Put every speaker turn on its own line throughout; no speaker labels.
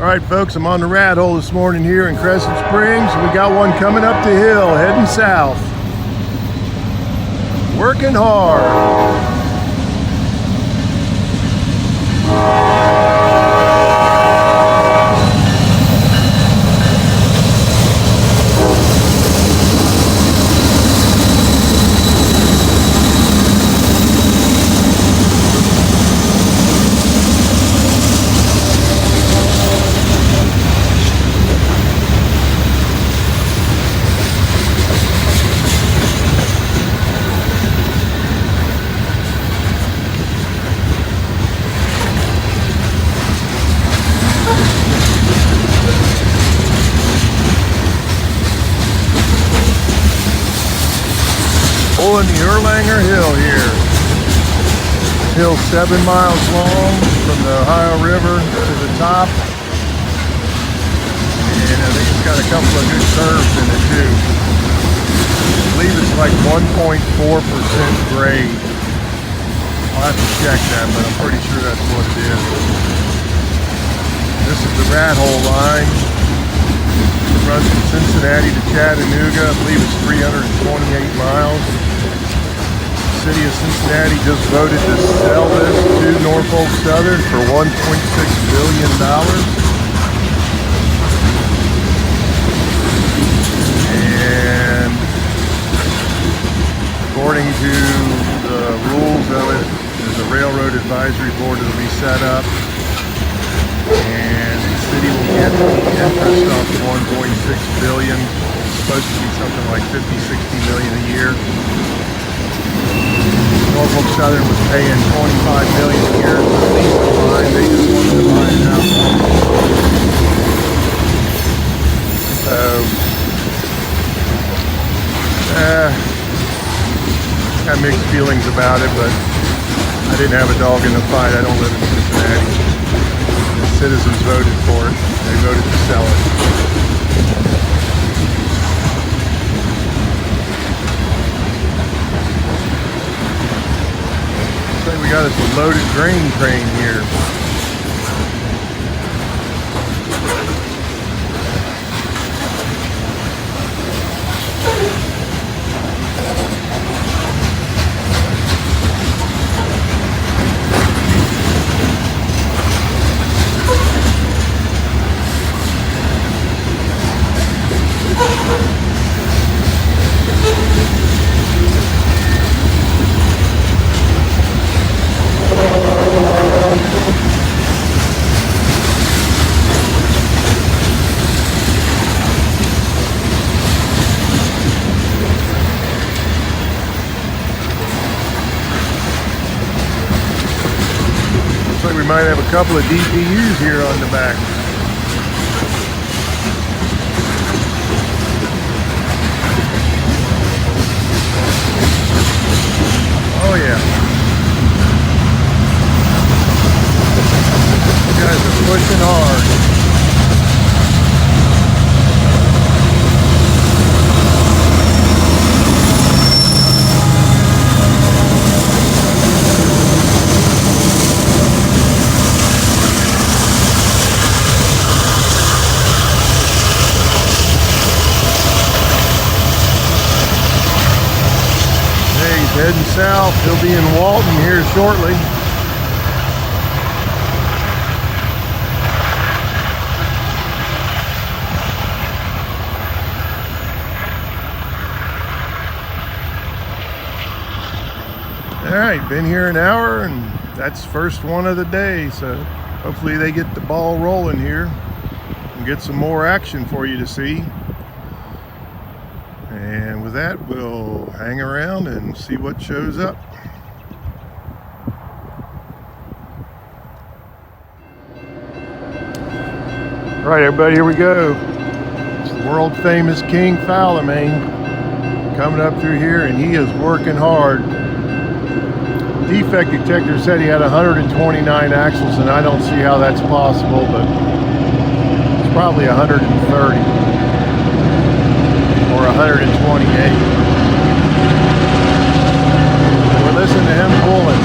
Alright folks, I'm on the rat hole this morning here in Crescent Springs. We got one coming up the hill, heading south. Working hard. Pulling the Erlanger Hill here. Hill 7 miles long from the Ohio River to the top. And I think it's got a couple of good curves in it too. I believe it's like 1.4% grade. I'll have to check that, but I'm pretty sure that's what it is. This is the rat hole line. It runs from Cincinnati to Chattanooga. I believe it's 328 miles. The city of Cincinnati just voted to sell this to Norfolk Southern for $1.6 billion. And according to the rules of it, there's a railroad advisory board that will be set up. And the city will get the interest off the $1.6 billion. It's supposed to be something like $50–60 million a year. Norfolk Southern was paying $25 million a year to lease the line. They just wanted to buy it out. So, got mixed feelings about it, but I didn't have a dog in the fight. I don't live in Cincinnati. The citizens voted for it. They voted to sell it. We got us a loaded grain train here. We might have a couple of DPUs here on the back. Oh yeah. You guys are pushing hard. Heading south, he'll be in Walton here shortly. Alright, been here an hour and that's first one of the day, so hopefully they get the ball rolling here and get some more action for you to see. And with that, we'll hang around and see what shows up. All right, everybody, here we go. It's the world famous King Falamain coming up through here, and he is working hard. Defect detector said he had 129 axles, and I don't see how that's possible, but it's probably 130. Or 128. We're listening to him pulling.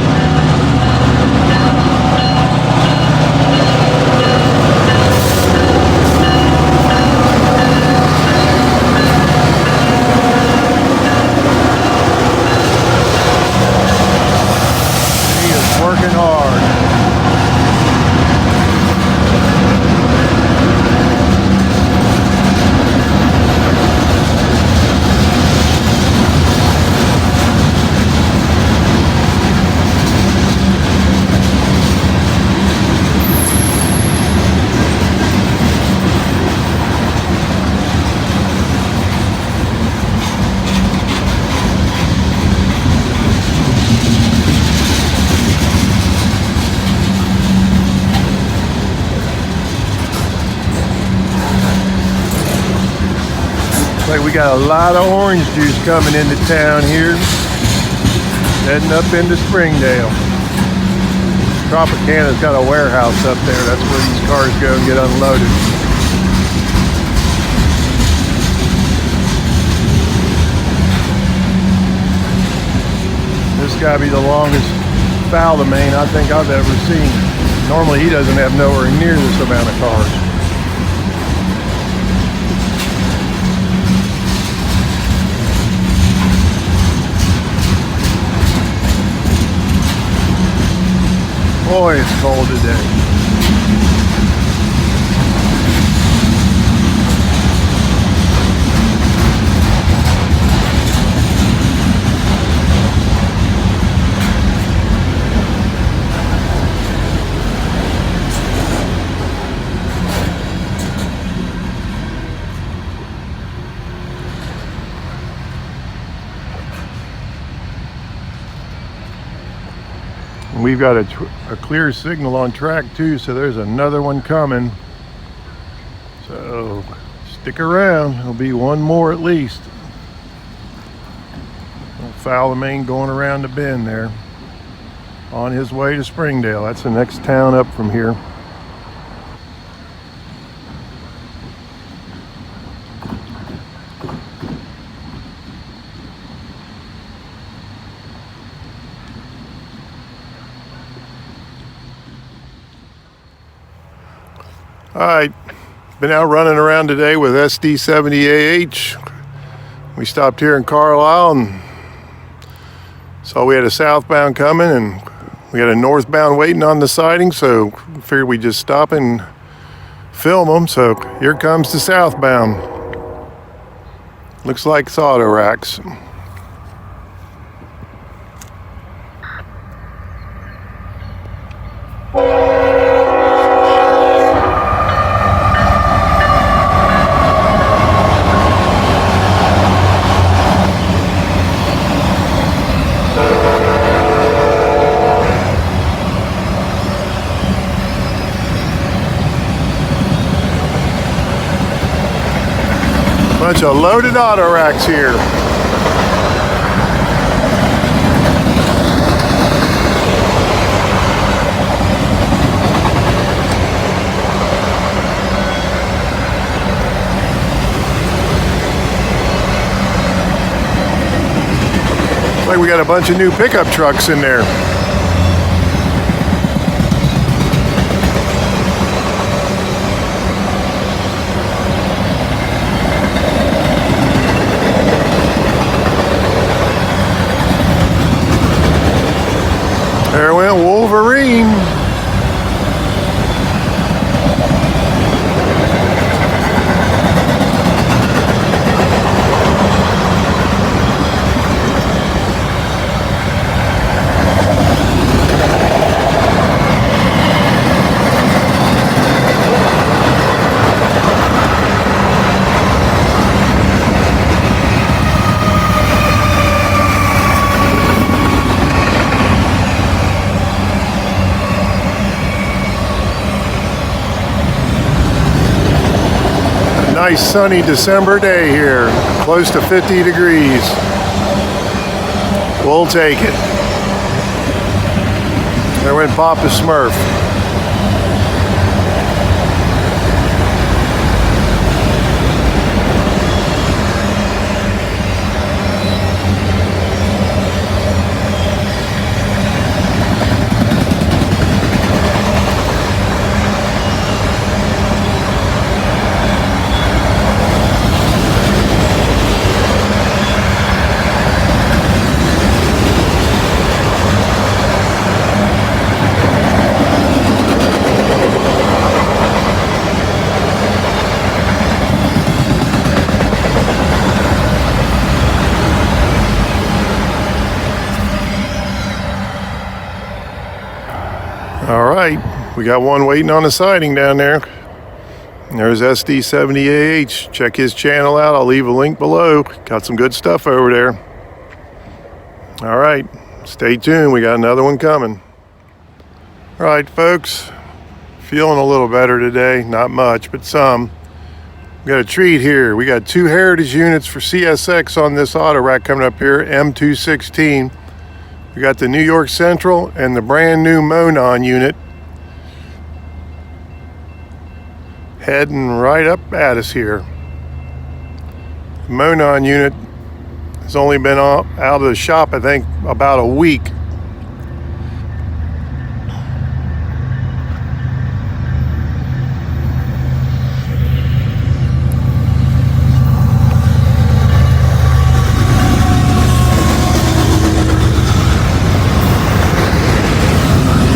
we got a lot of orange juice coming into town here. Heading up into Springdale. Tropicana's got a warehouse up there. That's where these cars go and get unloaded. This got to be the longest foul the main I think I've ever seen. Normally he doesn't have nowhere near this amount of cars. Boy, it's cold today. We've got a clear signal on track 2, so there's another one coming. So stick around, there'll be one more at least. Foul the main going around the bend there. On his way to Springdale. That's the next town up from here. Alright, been out running around today with SD70AH. We stopped here in Carlisle and saw we had a southbound coming and we had a northbound waiting on the siding, so figured we'd just stop and film them. So here comes the southbound. Looks like it's auto racks. Bunch of loaded auto racks here. Looks like we got a bunch of new pickup trucks in there. There went Wolverine. Nice sunny December day here, close to 50 degrees. We'll take it. There went Papa Smurf. All right, we got one waiting on the siding down there. There's SD70AH. Check his channel out. I'll leave a link below. Got some good stuff over there. All right, stay tuned. We got another one coming. All right, folks, feeling a little better today. Not much, but some. We got a treat here. We got 2 heritage units for CSX on this auto rack coming up here, M216. We got the New York Central and the brand new Monon unit heading right up at us here. The Monon unit has only been out of the shop, I think, about a week.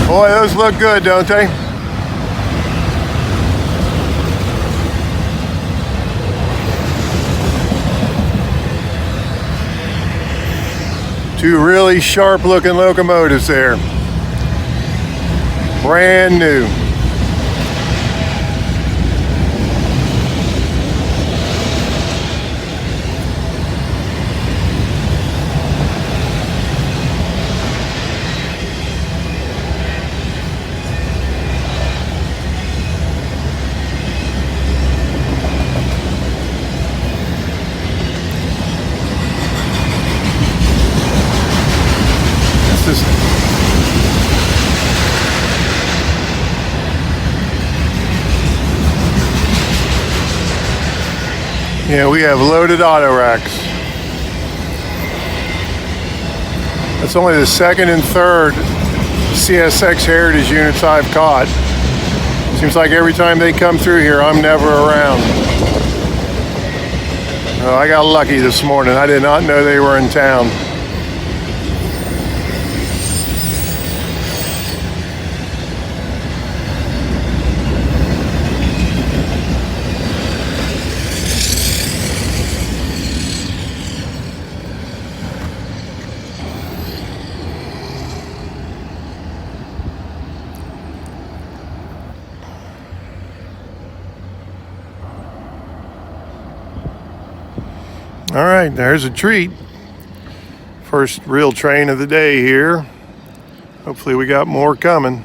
Boy, those look good, don't they? Two really sharp looking locomotives there. Brand new. Yeah, we have loaded auto racks. That's only the second and third CSX heritage units I've caught. Seems like every time they come through here, I'm never around. Oh, I got lucky this morning. I did not know they were in town. All right, there's a treat. First real train of the day here. Hopefully we got more coming.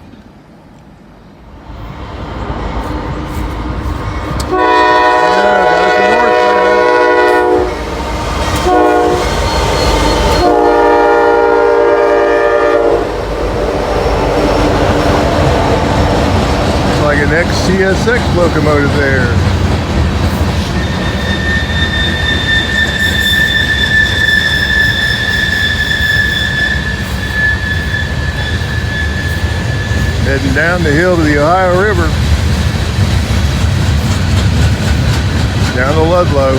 Looks like an ex-CSX locomotive there. Heading down the hill to the Ohio River, down to Ludlow.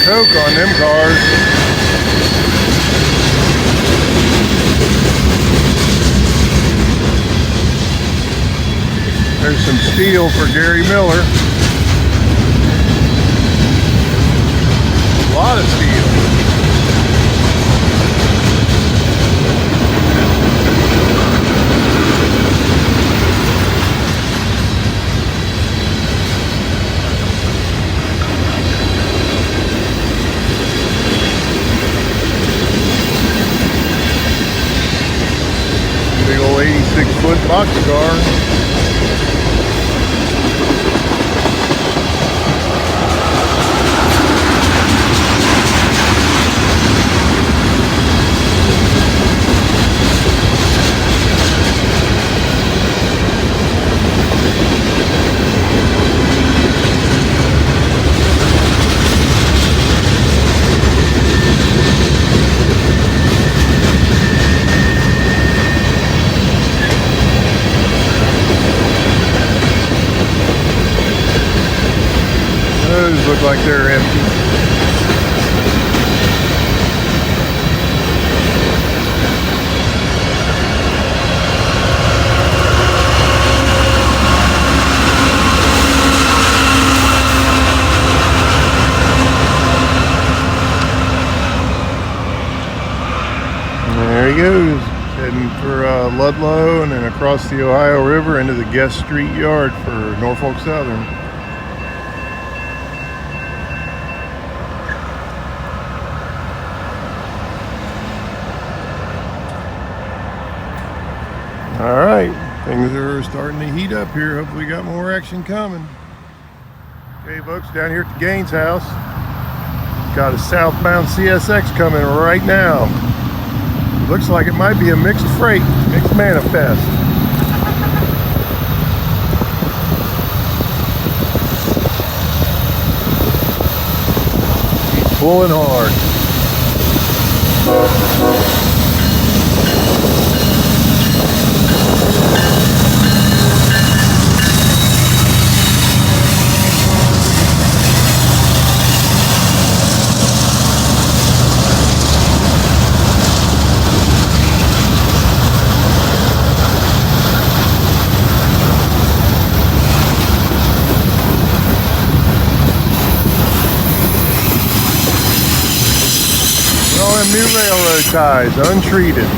Coke on them cars. There's some steel for Gary Miller. A lot of steel. Big old 86-foot boxcar. Those look like they're empty. he goes, heading for Ludlow and then across the Ohio River into the Guest Street Yard for Norfolk Southern. All right, things are starting to heat up here. Hopefully we got more action coming. Okay folks, down here at the Gaines house, got a southbound CSX coming right now. Looks like it might be a mixed freight, mixed manifest. He's pulling hard. New railroad ties, untreated.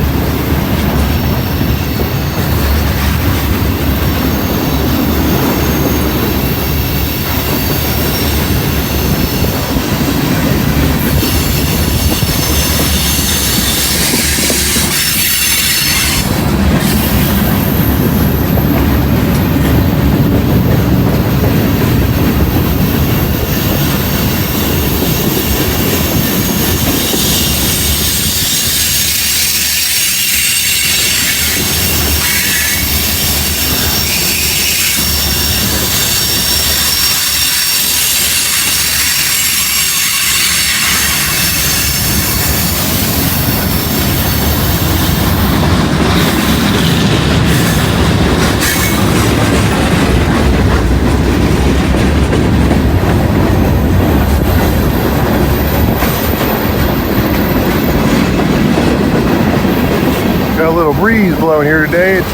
Got a little breeze blowing here today. It's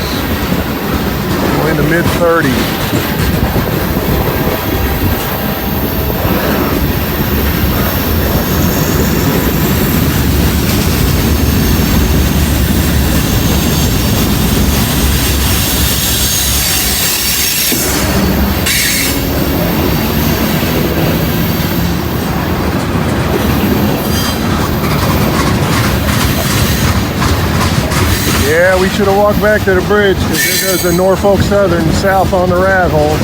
only in the mid-30s. Yeah, we should have walked back to the bridge because there goes the Norfolk Southern south on the rat hole.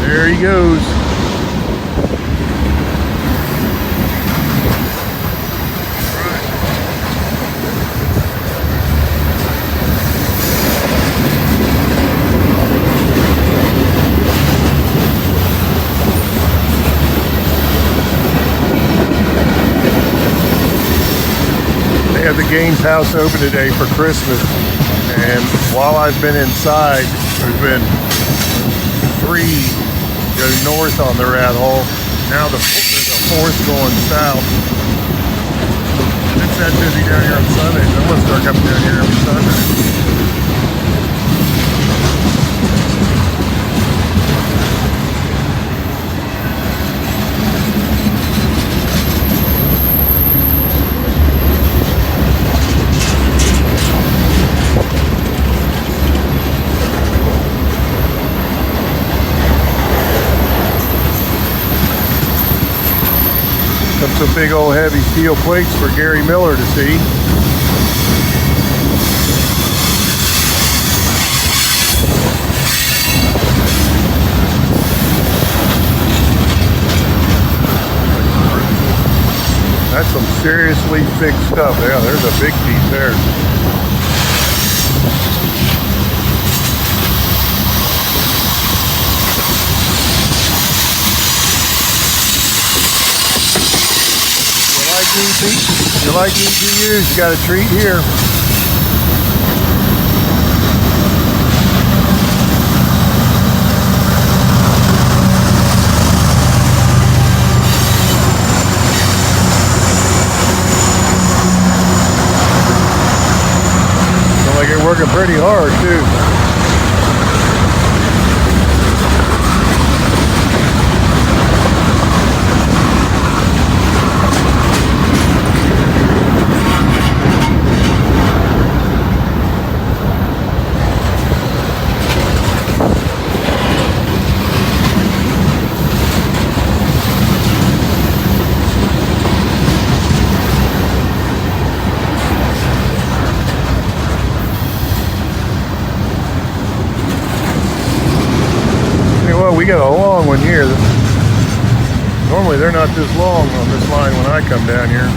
There he goes. The Gaines house open today for Christmas, and while I've been inside, there's been 3 go north on the rat hole. Now there's a 4th going south. It's that busy down here on Sundays. I'm gonna start coming down here every Sunday. Some big old heavy steel plates for Gary Miller to see. That's some seriously thick stuff. Yeah, there's a big piece there. If you like ECUs, you got a treat here. Looks like you're working pretty hard too. got a long one here. Normally they're not this long on this line when I come down here.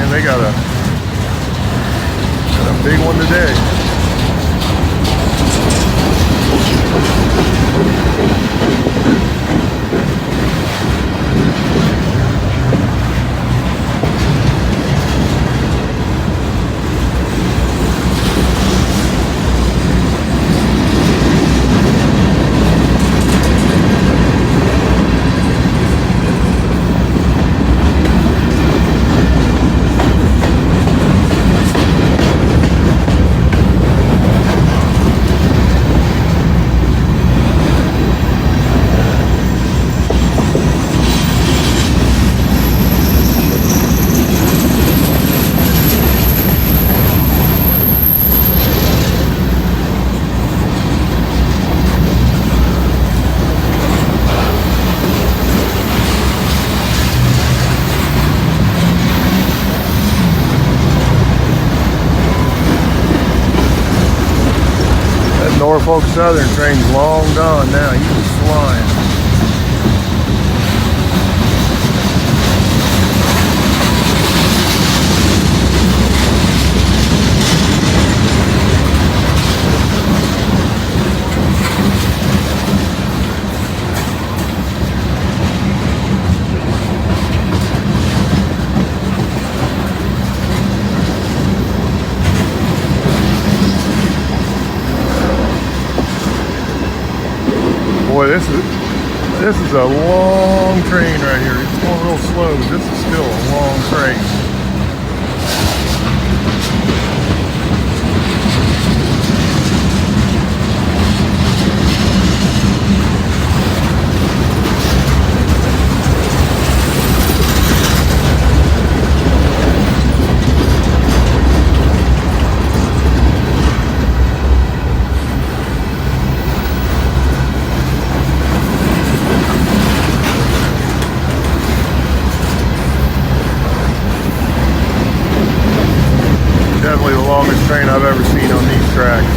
And they got a big one today. Norfolk Southern train's long gone now. He's flying. Boy, this is a long train right here. It's going real slow, but this is still a long train. Definitely the longest train I've ever seen on these tracks.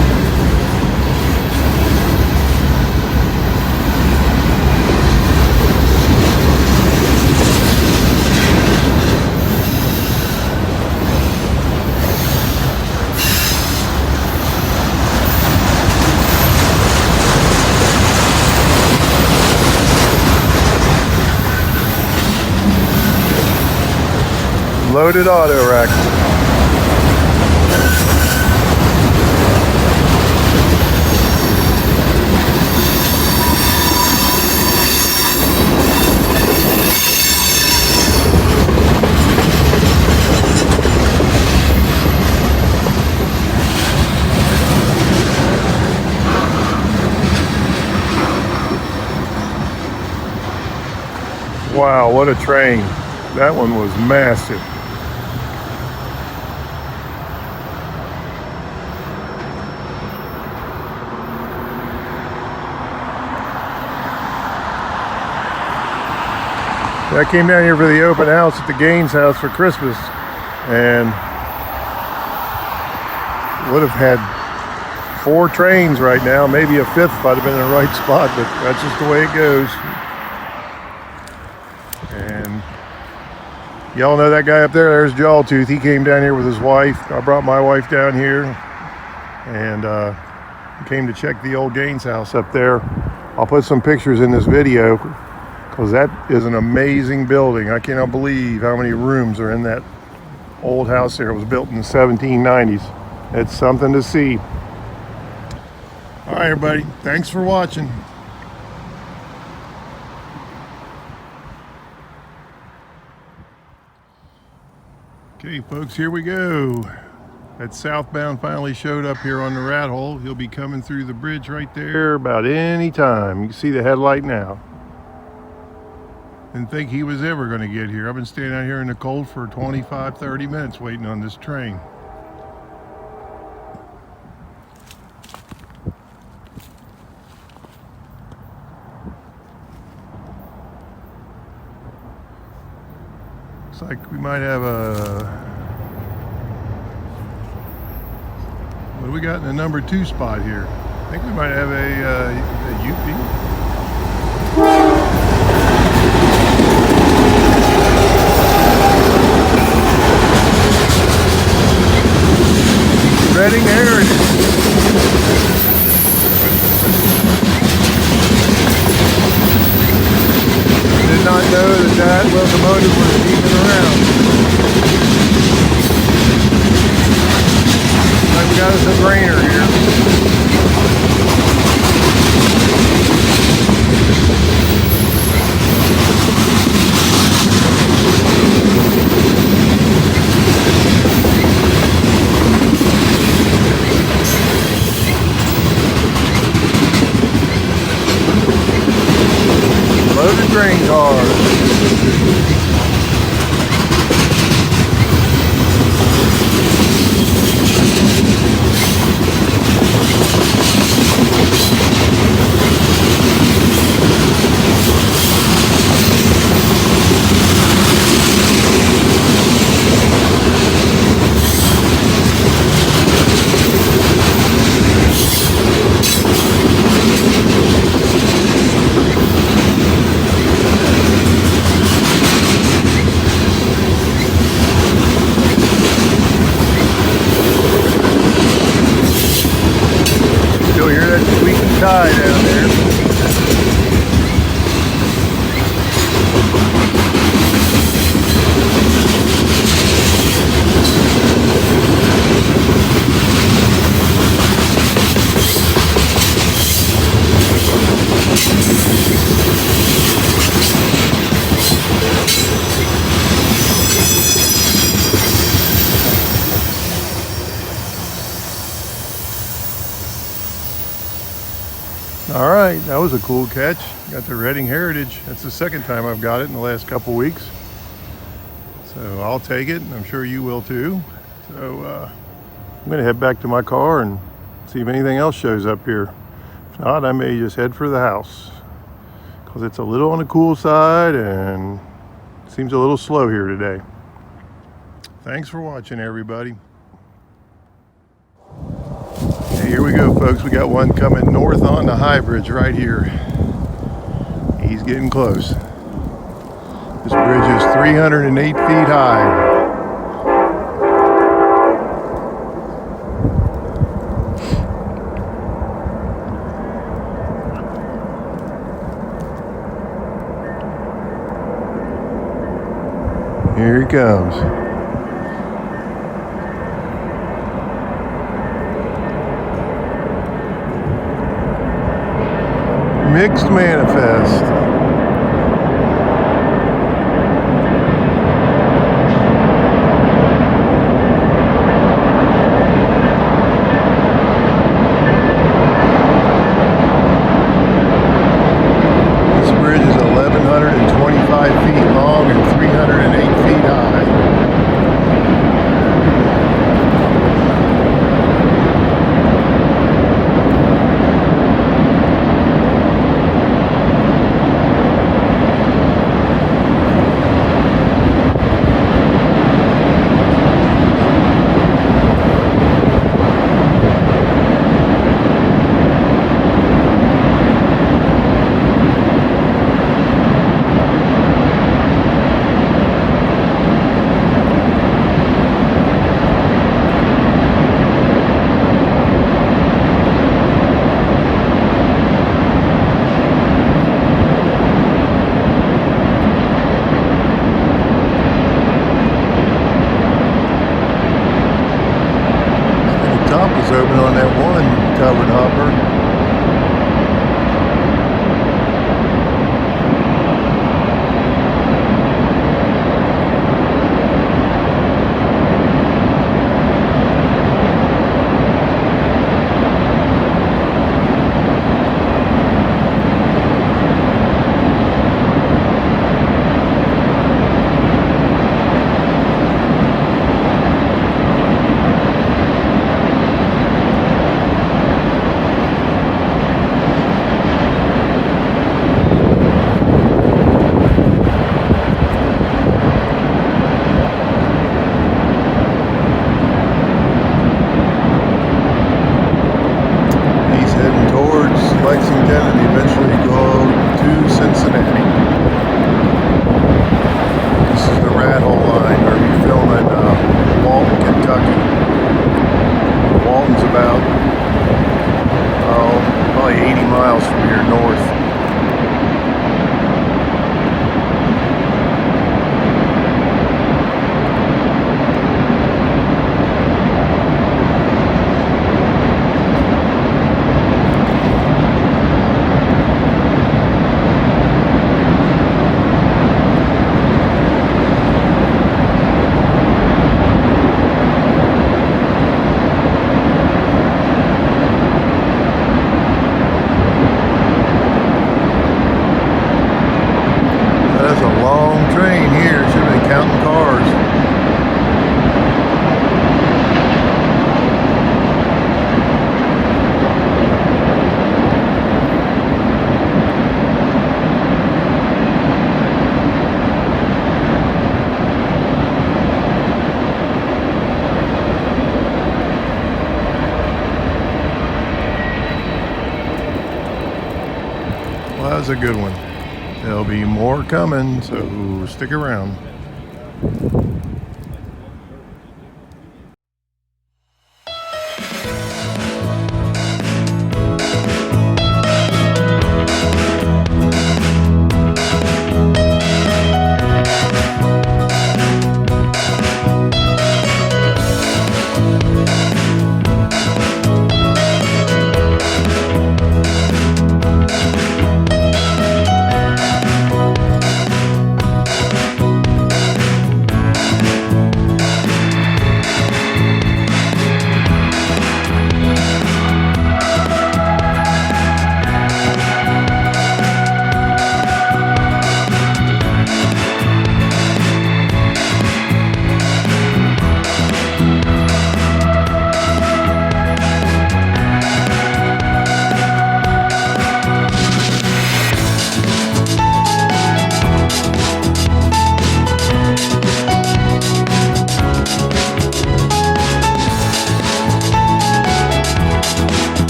Loaded auto rack. Wow, what a train. That one was massive. I came down here for the open house at the Gaines house for Christmas and would have had 4 trains right now, maybe a 5th if I'd have been in the right spot, but that's just the way it goes. And y'all know that guy up there, there's Jawtooth. He came down here with his wife. I brought my wife down here and came to check the old Gaines house up there. I'll put some pictures in this video because that is an amazing building. I cannot believe how many rooms are in that old house there. It was built in the 1790s. It's something to see. All right, everybody. Thanks for watching. Okay, folks, here we go. That southbound finally showed up here on the rat hole. He'll be coming through the bridge right there about any time. You can see the headlight now. Didn't think he was ever going to get here. I've been standing out here in the cold for 25, 30 minutes waiting on this train. Looks like we might have a... What do we got in the number 2 spot here? I think we might have a UP. Reading Heritage. Did not know that that locomotive was even around. Like we got us a grainer here. Loaded grain cars. You'll hear that squeaking tie down there. All right, that was a cool catch. Got the Reading Heritage. That's the second time I've got it in the last couple weeks. So I'll take it, and I'm sure you will too. So I'm gonna head back to my car and see if anything else shows up here. If not, I may just head for the house because it's a little on the cool side and seems a little slow here today. Thanks for watching, everybody. Hey, here we go, folks. We got one coming north on the High Bridge right here. He's getting close. This bridge is 308 feet high. Here he comes. Mixed manifest. This bridge is 1,125 feet long and 308 feet high. Open on that one covered hopper. was a good one. There'll be more coming, so stick around.